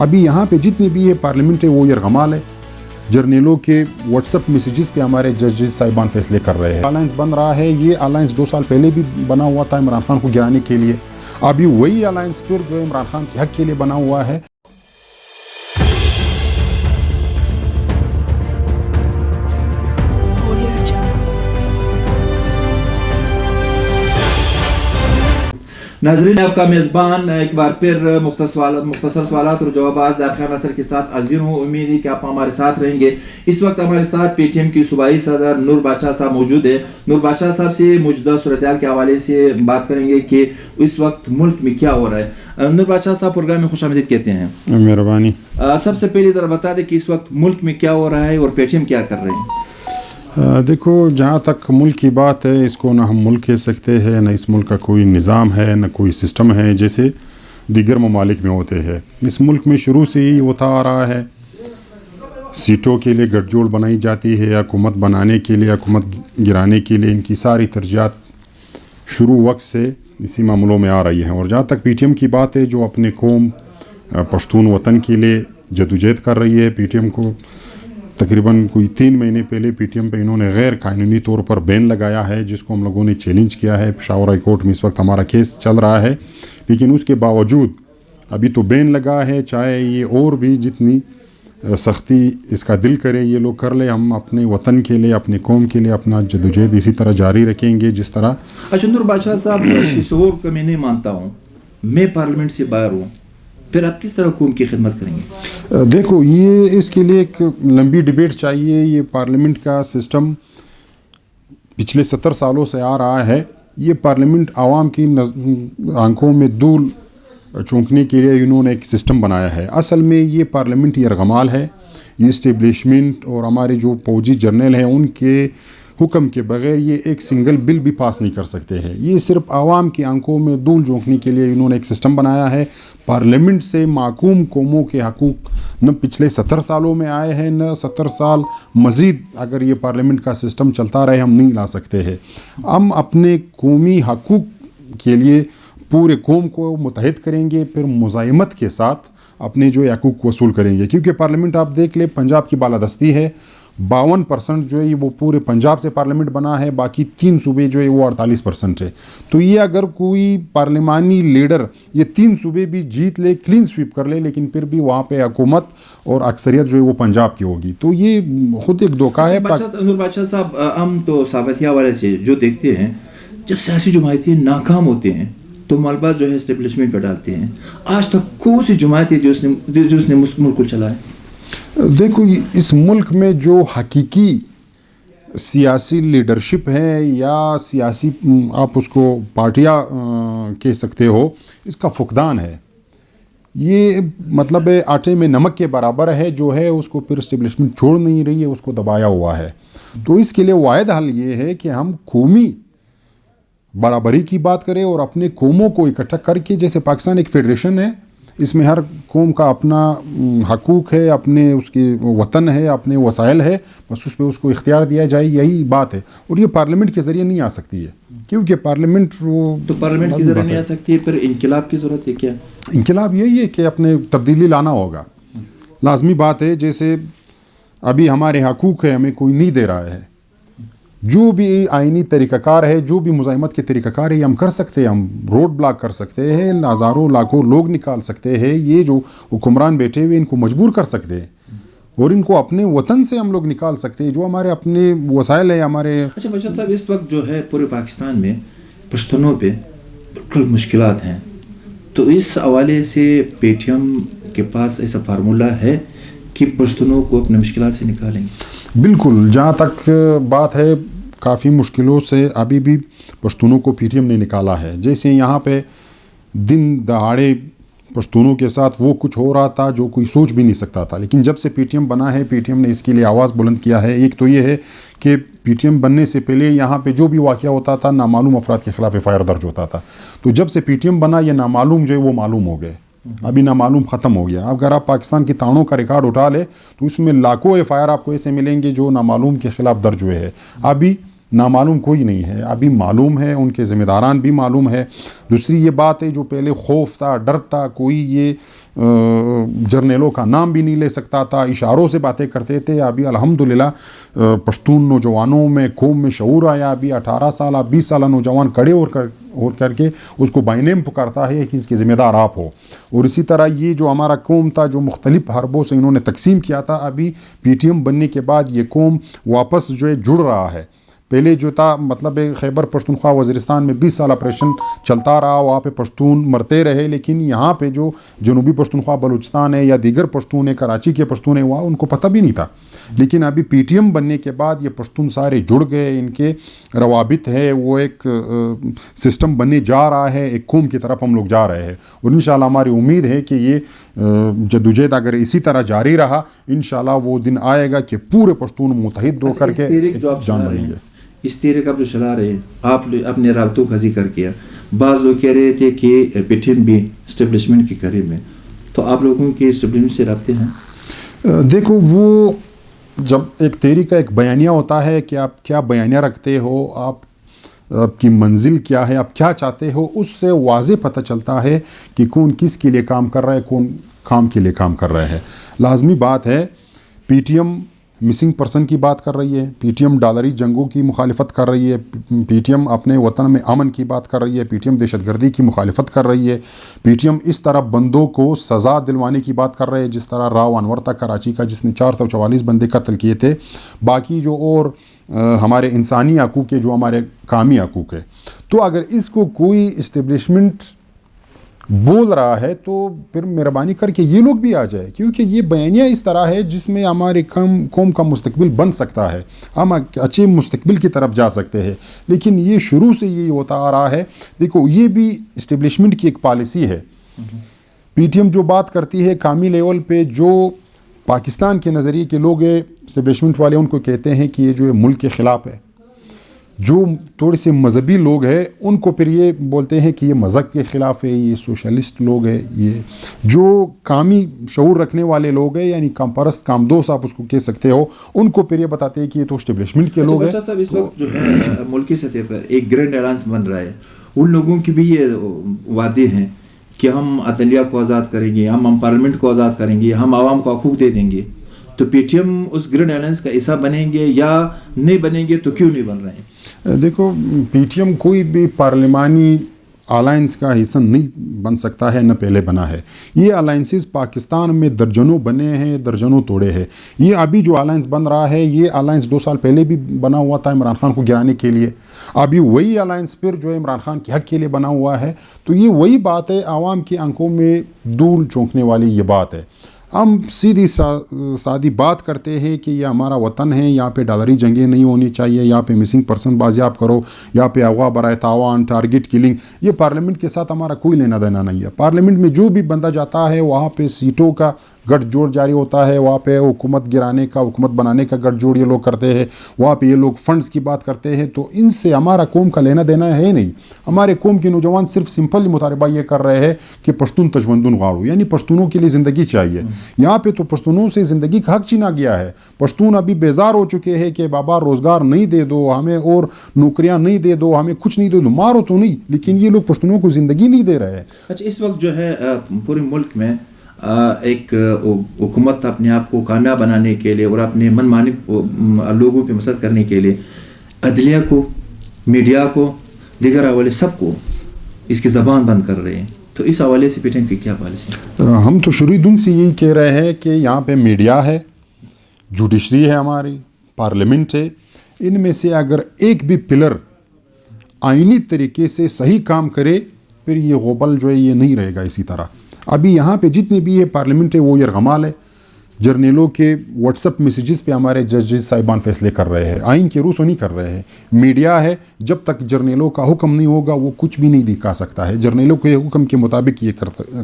ابھی یہاں پہ جتنے بھی یہ پارلیمنٹ ہے وہ یرغمال ہے، جرنیلوں کے واٹس اپ میسیجز پہ ہمارے ججز صاحبان فیصلے کر رہے ہیں. الائنس بن رہا ہے، یہ الائنس 2 سال پہلے بھی بنا ہوا تھا عمران خان کو گرانے کے لیے. ابھی وہی الائنس پھر جو عمران خان کے حق کے لیے بنا ہوا ہے. ناظرین، آپ کا میزبان ایک بار پھر مختصر سوالات اور جوابات زارخان نصر کے ساتھ حاضر ہوں. امید ہے کہ آپ ہمارے ساتھ رہیں گے. اس وقت ہمارے ساتھ پی ٹی ایم کی صوبائی صدر نور بادشاہ صاحب موجود ہیں. نور بادشاہ صاحب سے موجودہ صورتحال کے حوالے سے بات کریں گے کہ اس وقت ملک میں کیا ہو رہا ہے. نور بادشاہ صاحب، پروگرام میں خوش آمدید کہتے ہیں. مہربانی. سب سے پہلے ذرا بتا دیں کہ اس وقت ملک میں کیا ہو رہا ہے اور پی ٹی ایم کیا کر رہے ہیں. دیکھو، جہاں تک ملک کی بات ہے، اس کو نہ ہم ملک کہہ سکتے ہیں، نہ اس ملک کا کوئی نظام ہے، نہ کوئی سسٹم ہے جیسے دیگر ممالک میں ہوتے ہیں. اس ملک میں شروع سے ہی ہوتا آ رہا ہے، سیٹوں کے لیے گٹھ جوڑ بنائی جاتی ہے، حکومت بنانے کے لیے، حکومت گرانے کے لیے. ان کی ساری ترجیحات شروع وقت سے اسی معاملوں میں آ رہی ہیں. اور جہاں تک پی ٹی ایم کی بات ہے، جو اپنے قوم پشتون وطن کے لیے جدوجہد کر رہی ہے، پی ٹی ایم کو تقریباً کوئی 3 مہینے پہلے پی ٹی ایم پہ انہوں نے غیر قانونی طور پر بین لگایا ہے، جس کو ہم لوگوں نے چیلنج کیا ہے. پشاور ہائی کورٹ میں اس وقت ہمارا کیس چل رہا ہے، لیکن اس کے باوجود ابھی تو بین لگا ہے. چاہے یہ اور بھی جتنی سختی اس کا دل کرے یہ لوگ کر لے، ہم اپنے وطن کے لیے، اپنے قوم کے لیے اپنا جدوجہد اسی طرح جاری رکھیں گے جس طرح. اچھا نور بادشاہ صاحب، اس اور کو میں نہیں مانتا ہوں، میں پارلیمنٹ سے باہر ہوں، پھر آپ کس طرح قوم کی خدمت کریں گے؟ دیکھو، یہ اس کے لیے ایک لمبی ڈیبیٹ چاہیے. یہ پارلیمنٹ کا سسٹم پچھلے 70 سالوں سے آ رہا ہے. یہ پارلیمنٹ عوام کی آنکھوں میں دھول چونکنے کے لیے انہوں نے ایک سسٹم بنایا ہے. اصل میں یہ پارلیمنٹ یرغمال ہے. یہ اسٹیبلشمنٹ اور ہمارے جو فوجی جرنیل ہیں ان کے حکم کے بغیر یہ ایک سنگل بل بھی پاس نہیں کر سکتے ہیں. یہ صرف عوام کی آنکھوں میں دھول جھونکنے کے لیے انہوں نے ایک سسٹم بنایا ہے. پارلیمنٹ سے محکوم قوموں کے حقوق نہ پچھلے 70 سالوں میں آئے ہیں، نہ 70 سال مزید اگر یہ پارلیمنٹ کا سسٹم چلتا رہے ہم نہیں لا سکتے ہیں. ہم اپنے قومی حقوق کے لیے پورے قوم کو متحد کریں گے، پھر مزاحمت کے ساتھ اپنے جو حقوق وصول کریں گے. کیونکہ پارلیمنٹ آپ دیکھ لیں، پنجاب کی بالادستی ہے، 52% جو ہے وہ پورے پنجاب سے پارلیمنٹ بنا ہے، باقی 3 صوبے جو ہے وہ 48% ہے. تو یہ اگر کوئی پارلیمانی لیڈر یہ 3 صوبے بھی جیت لے، کلین سویپ کر لے، لیکن پھر بھی وہاں پہ حکومت اور اکثریت جو ہے وہ پنجاب کی ہوگی، تو یہ خود ایک دھوکہ ہے. نور بادشاہ صاحب، ہم تو ثابتیہ والے سے جو دیکھتے ہیں، جب سیاسی جماعتیں ناکام ہوتے ہیں تو ملبہ جو ہے اسٹیبلشمنٹ پہ ڈالتے ہیں. آج تک کون سی جماعت ہے جو اس نے ملک کو چلایا؟ دیکھو، اس ملک میں جو حقیقی سیاسی لیڈرشپ ہے یا سیاسی آپ اس کو پارٹیاں کہہ سکتے ہو، اس کا فقدان ہے. یہ مطلب ہے آٹے میں نمک کے برابر ہے، جو ہے اس کو پھر اسٹیبلشمنٹ چھوڑ نہیں رہی ہے، اس کو دبایا ہوا ہے. تو اس کے لیے واحد حل یہ ہے کہ ہم قومی برابری کی بات کریں اور اپنے قوموں کو اکٹھا کر کے، جیسے پاکستان ایک فیڈریشن ہے، اس میں ہر قوم کا اپنا حقوق ہے، اپنے اس کے وطن ہے، اپنے وسائل ہے، بس اس پہ اس کو اختیار دیا جائے، یہی بات ہے. اور یہ پارلیمنٹ کے ذریعے نہیں آ سکتی ہے، کیونکہ پارلیمنٹ تو پارلیمنٹ کے ذریعے نہیں آ سکتی ہے. پھر انقلاب کی ضرورت ہے کیا؟ انقلاب یہی ہے کہ اپنے تبدیلی لانا ہوگا، لازمی بات ہے. جیسے ابھی ہمارے حقوق ہے، ہمیں کوئی نہیں دے رہا ہے. جو بھی آئینی طریقہ کار ہے، جو بھی مزاحمت کے طریقہ کار ہے، یہ ہم کر سکتے ہیں. ہم روڈ بلاک کر سکتے ہیں، ہزاروں لاکھوں لوگ نکال سکتے ہیں. یہ جو حکمران بیٹھے ہوئے ان کو مجبور کر سکتے ہیں اور ان کو اپنے وطن سے ہم لوگ نکال سکتے ہیں، جو ہمارے اپنے وسائل ہیں ہمارے. اچھا بادشاہ صاحب، اس وقت جو ہے پورے پاکستان میں پشتونوں پہ بالکل مشکلات ہیں، تو اس حوالے سے پی ٹی ایم کے پاس ایسا فارمولہ ہے کہ پشتونوں کو اپنے مشکلات سے نکالیں گے؟ بالکل. جہاں تک بات ہے، کافی مشکلوں سے ابھی بھی پشتونوں کو پی ٹی ایم نے نکالا ہے. جیسے یہاں پہ دن دہاڑے پشتونوں کے ساتھ وہ کچھ ہو رہا تھا جو کوئی سوچ بھی نہیں سکتا تھا، لیکن جب سے پی ٹی ایم بنا ہے، پی ٹی ایم نے اس کے لیے آواز بلند کیا ہے. ایک تو یہ ہے کہ پی ٹی ایم بننے سے پہلے یہاں پہ جو بھی واقعہ ہوتا تھا، نامعلوم افراد کے خلاف ایف آئی آر درج ہوتا تھا. تو جب سے پی ٹی ایم بنا، یہ نامعلوم جو ہے وہ معلوم ہو گئے. ابھی نامعلوم ختم ہو گیا. اگر آپ پاکستان کی تھانوں کا ریکارڈ اٹھا لے تو اس میں لاکھوں ایف آئی آر آپ کو ایسے ملیں گے جو نامعلوم کے خلاف درج ہوئے ہیں. ابھی نامعلوم کوئی نہیں ہے، ابھی معلوم ہے، ان کے ذمہ داران بھی معلوم ہے. دوسری یہ بات ہے، جو پہلے خوف تھا، ڈر تھا، کوئی یہ جرنیلوں کا نام بھی نہیں لے سکتا تھا, اشاروں سے باتیں کرتے تھے. ابھی الحمدللہ پشتون نوجوانوں میں قوم میں شعور آیا. ابھی 18 سالہ 20 سالہ نوجوان کڑے اور کر کے اس کو بائی نیم پکارتا ہے کہ اس کے ذمہ دار آپ ہو. اور اسی طرح یہ جو ہمارا قوم تھا جو مختلف حربوں سے انہوں نے تقسیم کیا تھا, ابھی پی ٹی ایم بننے کے بعد یہ قوم واپس جو ہے جڑ رہا ہے. پہلے جو تھا مطلب خیبر پختونخوا وزیرستان میں 20 سال آپریشن چلتا رہا, وہاں پہ پشتون مرتے رہے, لیکن یہاں پہ جو جنوبی پختونخوا بلوچستان ہے یا دیگر پشتون ہے, کراچی کے پشتون ہیں, وہاں ان کو پتہ بھی نہیں تھا. لیکن ابھی پی ٹی ایم بننے کے بعد یہ پشتون سارے جڑ گئے, ان کے روابط ہے وہ ایک سسٹم بننے جا رہا ہے, ایک قوم کی طرف ہم لوگ جا رہے ہیں. اور انشاءاللہ ہماری امید ہے کہ یہ جدوجہد اگر اسی طرح جاری رہا, انشاءاللہ وہ دن آئے گا کہ پورے پشتون متحد ہو کر کے جان بنیں گے. اس تحریک آپ جو چلا رہے ہیں, آپ اپنے رابطوں کا ذکر کیا, بعض لوگ کہہ رہے تھے کہ پی ٹی ایم بھی اسٹیبلشمنٹ کے قریب ہے, تو آپ لوگوں کے اسٹیبلشمنٹ سے رابطے ہیں؟ دیکھو وہ جب ایک تحریک کا ایک بیانیہ ہوتا ہے کہ آپ کیا بیانیہ رکھتے ہو, آپ کی منزل کیا ہے, آپ کیا چاہتے ہو, اس سے واضح پتہ چلتا ہے کہ کون کس کے لیے کام کر رہا ہے, کون کام کے لیے کام کر رہے ہیں. لازمی بات ہے P T am missing person کی بات کر رہی ہے, پی ٹی ایم ڈالری جنگوں کی مخالفت کر رہی ہے, پی ٹی ایم اپنے وطن میں امن کی بات کر رہی ہے, پی ٹی ایم دہشت گردی کی مخالفت کر رہی ہے, پی ٹی ایم اس طرح بندوں کو سزا دلوانے کی بات کر رہے ہیں جس طرح راؤ انور تھا کراچی کا جس نے 444 بندے قتل کیے تھے. باقی جو اور ہمارے انسانی حقوق کے جو ہمارے قومی حقوق ہے, تو اگر اس کو کوئی اسٹیبلشمنٹ بول رہا ہے تو پھر مہربانی کر کے یہ لوگ بھی آ جائے, کیونکہ یہ بیانیہ اس طرح ہے جس میں ہمارے قوم کا مستقبل بن سکتا ہے, ہم اچھے مستقبل کی طرف جا سکتے ہیں. لیکن یہ شروع سے یہی ہوتا آ رہا ہے. دیکھو یہ بھی اسٹیبلشمنٹ کی ایک پالیسی ہے. پی ٹی ایم جو بات کرتی ہے قومی لیول پہ, جو پاکستان کے نظریے کے لوگ ہیں اسٹیبلشمنٹ والے, ان کو کہتے ہیں کہ یہ جو ہے ملک کے خلاف ہے. جو تھوڑے سے مذہبی لوگ ہیں ان کو پھر یہ بولتے ہیں کہ یہ مذہب کے خلاف ہے, یہ سوشلسٹ لوگ ہیں. یہ جو قومی شعور رکھنے والے لوگ ہیں یعنی کام پرست کام دوست آپ اس کو کہہ سکتے ہو, ان کو پھر یہ بتاتے ہیں کہ یہ تو اسٹیبلشمنٹ کے لوگ ہیں. صاحب اس وقت جو ہے ملکی سطح پر ایک گرینڈ الائنس بن رہا ہے, ان لوگوں کی بھی یہ وعدے ہیں کہ ہم عدلیہ کو آزاد کریں گے, ہم پارلیمنٹ کو آزاد کریں گے, ہم عوام کو حقوق دے دیں گے. تو پی ٹی ایم اس گرینڈ الائنس کا حصہ بنیں گے یا نہیں بنیں گے, تو کیوں نہیں بن رہے ہیں؟ دیکھو پی ٹی ایم کوئی بھی پارلیمانی الائنس کا حصہ نہیں بن سکتا ہے, نہ پہلے بنا ہے. یہ الائنسز پاکستان میں درجنوں بنے ہیں, درجنوں توڑے ہیں. یہ ابھی جو الائنس بن رہا ہے یہ الائنس 2 سال پہلے بھی بنا ہوا تھا عمران خان کو گرانے کے لیے. ابھی وہی الائنس پھر جو ہے عمران خان کے حق کے لیے بنا ہوا ہے. تو یہ وہی بات ہے, عوام کی آنکھوں میں دھول چونکنے والی یہ بات ہے. ہم سیدھی سادی بات کرتے ہیں کہ یہ ہمارا وطن ہے, یہاں پہ ڈالری جنگیں نہیں ہونی چاہیے, یہاں پہ مسنگ پرسن بازیاب کرو, یہاں پہ اغوا برائے تاوان, ٹارگٹ کلنگ. یہ پارلیمنٹ کے ساتھ ہمارا کوئی لینا دینا نہیں ہے. پارلیمنٹ میں جو بھی بندہ جاتا ہے وہاں پہ سیٹوں کا گٹھ جوڑ جاری ہوتا ہے, وہاں پہ حکومت گرانے کا حکومت بنانے کا گٹھ جوڑ یہ لوگ کرتے ہیں, وہاں پہ یہ لوگ فنڈز کی بات کرتے ہیں. تو ان سے ہمارا قوم کا لینا دینا ہے نہیں. ہمارے قوم کے نوجوان صرف سمپل مطالبہ یہ کر رہے ہیں کہ پشتون تجوندن غاڑو, یعنی پشتونوں کے لیے زندگی چاہیے. یہاں پہ تو پشتونوں سے زندگی کا حق چھینا گیا ہے. پشتون ابھی بیزار ہو چکے ہیں کہ بابا روزگار نہیں دے دو ہمیں, اور نوکریاں نہیں دے دو ہمیں, کچھ نہیں دے دو, مارو تو نہیں, لیکن یہ لوگ پشتونوں کو زندگی نہیں دے رہے ہیں. اچھا اس وقت جو ہے پورے ملک میں ایک حکومت اپنے آپ کو کامیاب بنانے کے لیے اور اپنے من مانی لوگوں پہ مسد کرنے کے لیے عدلیہ کو, میڈیا کو, دیگر حوالے سب کو اس کی زبان بند کر رہے ہیں. تو اس حوالے سے پی ٹی ایم کی کیا پالیسی ہے؟ ہم تو شروع دن سے یہی کہہ رہے ہیں کہ یہاں پہ میڈیا ہے, جوڈیشری ہے, ہماری پارلیمنٹ ہے, ان میں سے اگر ایک بھی پلر آئینی طریقے سے صحیح کام کرے پھر یہ غبل جو ہے یہ نہیں رہے گا اسی طرح. ابھی یہاں پہ جتنے بھی یہ پارلیمنٹ ہے وہ یرغمال ہے. جرنیلوں کے واٹس اپ میسیجز پہ ہمارے ججز صاحبان فیصلے کر رہے ہیں, آئین کے روس نہیں کر رہے ہیں. میڈیا ہے, جب تک جرنیلوں کا حکم نہیں ہوگا وہ کچھ بھی نہیں دکھا سکتا ہے. جرنیلوں کے حکم کے مطابق یہ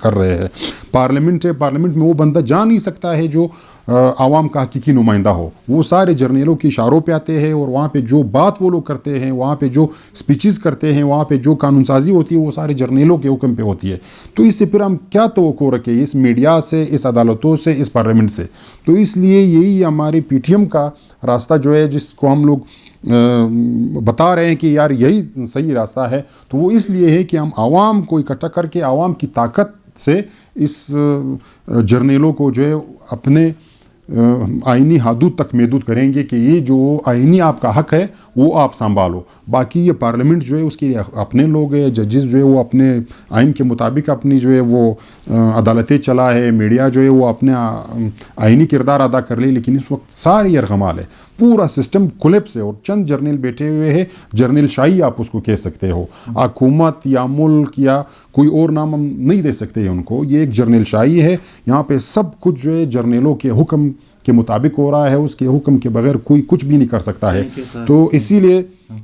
کر رہے ہیں. پارلیمنٹ ہے, پارلیمنٹ میں وہ بندہ جا نہیں سکتا ہے جو عوام کا حقیقی نمائندہ ہو. وہ سارے جرنیلوں کی اشاروں پہ آتے ہیں, اور وہاں پہ جو بات وہ لوگ کرتے ہیں, وہاں پہ جو سپیچز کرتے ہیں, وہاں پہ جو قانون سازی ہوتی ہے وہ سارے جرنیلوں کے حکم پہ ہوتی ہے. تو اس سے پھر ہم کیا توقع رکھیں اس میڈیا سے, اس عدالتوں سے, اس پارلیمنٹ سے؟ تو اس لیے یہی ہمارے پی ٹی ایم کا راستہ جو ہے جس کو ہم لوگ بتا رہے ہیں کہ یار یہی صحیح راستہ ہے, تو وہ اس لیے ہے کہ ہم عوام کو اکٹھا کر کے عوام کی طاقت سے اس جرنیلوں کو جو ہے اپنے آئینی حدود تک محدود کریں گے کہ یہ جو آئینی آپ کا حق ہے وہ آپ سنبھالو. باقی یہ پارلیمنٹ جو ہے اس کے لیے اپنے لوگ ہیں, ججز جو ہے وہ اپنے آئین کے مطابق اپنی جو ہے وہ عدالتیں چلا ہے, میڈیا جو ہے وہ اپنے آئینی کردار ادا کر لے. لیکن اس وقت ساری یرغمال ہے, پورا سسٹم کلیپس ہے اور چند جرنیل بیٹھے ہوئے ہیں. جرنیل شاہی آپ اس کو کہہ سکتے ہو, حکومت یا ملک یا کوئی اور نام ہم نہیں دے سکتے ان کو. یہ ایک جرنیل شاہی ہے, یہاں پہ سب کچھ جو ہے جرنیلوں کے حکم کے مطابق ہو رہا ہے, اس کے حکم کے بغیر کوئی کچھ بھی نہیں کر سکتا ہے. تو اسی لیے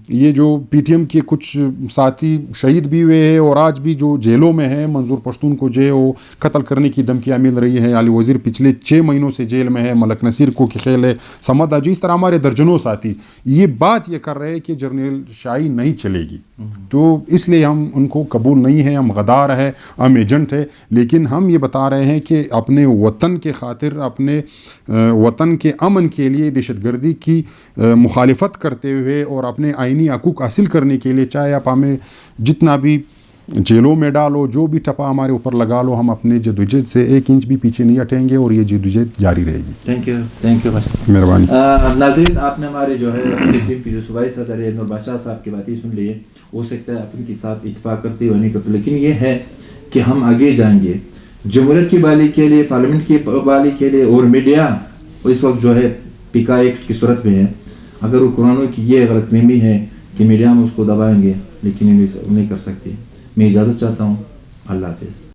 یہ جو پی ٹی ایم کے کچھ ساتھی شہید بھی ہوئے ہیں اور آج بھی جو جیلوں میں ہیں, منظور پشتون کو جو ہے وہ قتل کرنے کی دھمکیاں مل رہی ہیں, علی وزیر پچھلے 6 مہینوں سے جیل میں ہے, ملک نصیر کو کی خیل ہے, سمد اجی, اس طرح ہمارے درجنوں ساتھی یہ بات یہ کر رہے ہیں کہ جرنیل شاہی نہیں چلے گی. تو اس لیے ہم ان کو قبول نہیں ہیں, ہم غدار ہے, ہم ایجنٹ ہے. لیکن ہم یہ بتا رہے ہیں کہ اپنے وطن کے خاطر, اپنے وطن کے امن کے لیے دہشت گردی کی مخالفت کرتے ہوئے اور اپنے آئینی حقوق حاصل کرنے کے لیے, چاہے آپ ہمیں جتنا بھی جیلوں میں ڈالو, جو بھی ٹپا ہمارے اوپر لگا لو, ہم اپنے جدوجہد سے 1 انچ بھی پیچھے نہیں ہٹیں گے اور یہ جدوجہد جاری رہے گی. تھینک یو مہربانی. ناظرین, آپ نے ہمارے جو ہے ٹیم کی جو صوبائی صدر ہے نور بادشاہ صاحب کی باتیں سن لی ہے. ہو سکتا ہے آپ ان کے ساتھ اتفاق کرتے ہونے کا, لیکن یہ ہے کہ ہم آگے جائیں گے جمہوریت کی بحالی کے لیے, پارلیمنٹ کی بحالی کے لیے. اور میڈیا اس وقت جو ہے پیکا ایکٹ کی صورت میں ہے. اگر وہ قرآنوں کی یہ غلط فہمی ہے کہ میڈیا ہم اس کو دبائیں گے, لیکن نہیں کر سکتے. میں اجازت چاہتا ہوں. اللہ حافظ.